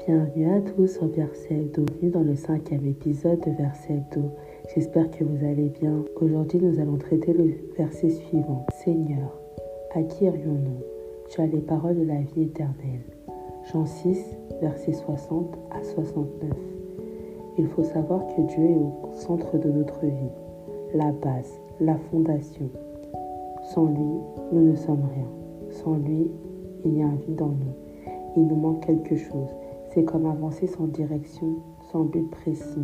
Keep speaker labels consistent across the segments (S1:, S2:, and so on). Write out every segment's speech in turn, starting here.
S1: Bienvenue à tous sur Verset Hebdo, bienvenue dans le 5e épisode de Verset Hebdo. J'espère que vous allez bien. Aujourd'hui, nous allons traiter le verset suivant. Seigneur, à qui irions-nous? Tu as les paroles de la vie éternelle. Jean 6, versets 60 à 69. Il faut savoir que Dieu est au centre de notre vie, la base, la fondation. Sans lui, nous ne sommes rien. Sans lui, il y a un vide en nous. Il nous manque quelque chose. C'est comme avancer sans direction, sans but précis.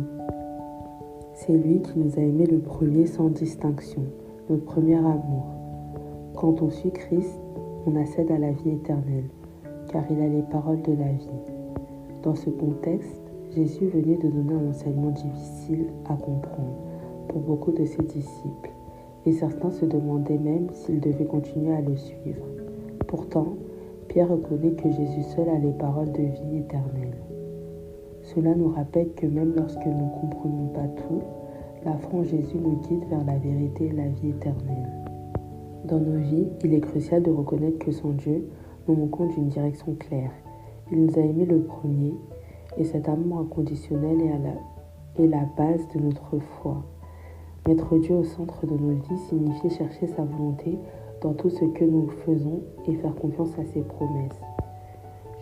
S1: C'est lui qui nous a aimés le premier sans distinction, notre premier amour. Quand on suit Christ, on accède à la vie éternelle, car il a les paroles de la vie. Dans ce contexte, Jésus venait de donner un enseignement difficile à comprendre pour beaucoup de ses disciples, et certains se demandaient même s'ils devaient continuer à le suivre. Pourtant, Pierre reconnaît que Jésus seul a les paroles de vie éternelle. Cela nous rappelle que même lorsque nous ne comprenons pas tout, la foi en Jésus nous guide vers la vérité et la vie éternelle. Dans nos vies, il est crucial de reconnaître que sans Dieu, nous manquons d'une direction claire. Il nous a aimés le premier, et cet amour inconditionnel est la base de notre foi. Mettre Dieu au centre de nos vies signifie chercher sa volonté dans tout ce que nous faisons et faire confiance à ses promesses.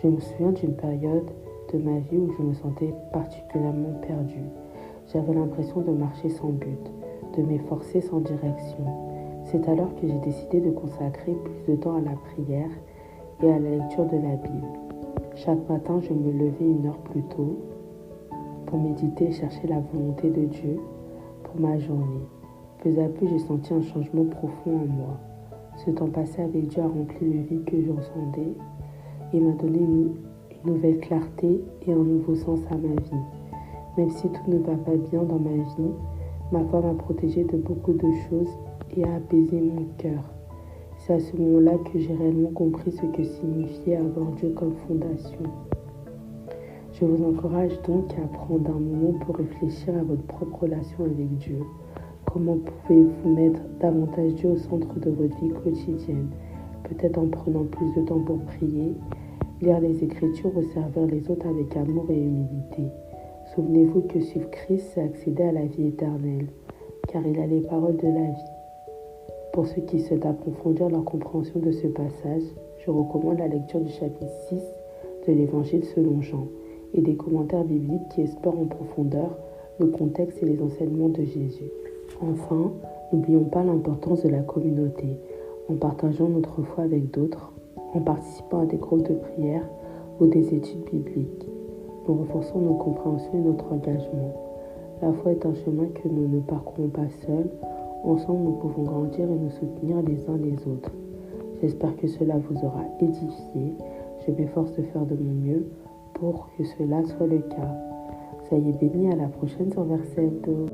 S1: Je me souviens d'une période de ma vie où je me sentais particulièrement perdue. J'avais l'impression de marcher sans but, de m'efforcer sans direction. C'est alors que j'ai décidé de consacrer plus de temps à la prière et à la lecture de la Bible. Chaque matin, je me levais 1 heure plus tôt pour méditer et chercher la volonté de Dieu pour ma journée. Peu à peu, j'ai senti un changement profond en moi. Ce temps passé avec Dieu a rempli le vide que je ressentais et m'a donné une nouvelle clarté et un nouveau sens à ma vie. Même si tout ne va pas bien dans ma vie, ma foi m'a protégée de beaucoup de choses et a apaisé mon cœur. C'est à ce moment-là que j'ai réellement compris ce que signifiait avoir Dieu comme fondation. Je vous encourage donc à prendre un moment pour réfléchir à votre propre relation avec Dieu. Comment pouvez-vous mettre davantage Dieu au centre de votre vie quotidienne? Peut-être en prenant plus de temps pour prier, lire les Écritures ou servir les autres avec amour et humilité. Souvenez-vous que suivre Christ, c'est accéder à la vie éternelle, car il a les paroles de la vie. Pour ceux qui souhaitent approfondir leur compréhension de ce passage, je recommande la lecture du chapitre 6 de l'Évangile selon Jean et des commentaires bibliques qui explorent en profondeur le contexte et les enseignements de Jésus. Enfin, n'oublions pas l'importance de la communauté, en partageant notre foi avec d'autres, en participant à des groupes de prière ou des études bibliques. Nous renforçons nos compréhensions et notre engagement. La foi est un chemin que nous ne parcourons pas seuls. Ensemble, nous pouvons grandir et nous soutenir les uns les autres. J'espère que cela vous aura édifié. Je m'efforce de faire de mon mieux pour que cela soit le cas. Soyez bénis, à la prochaine sur Verset Hebdo.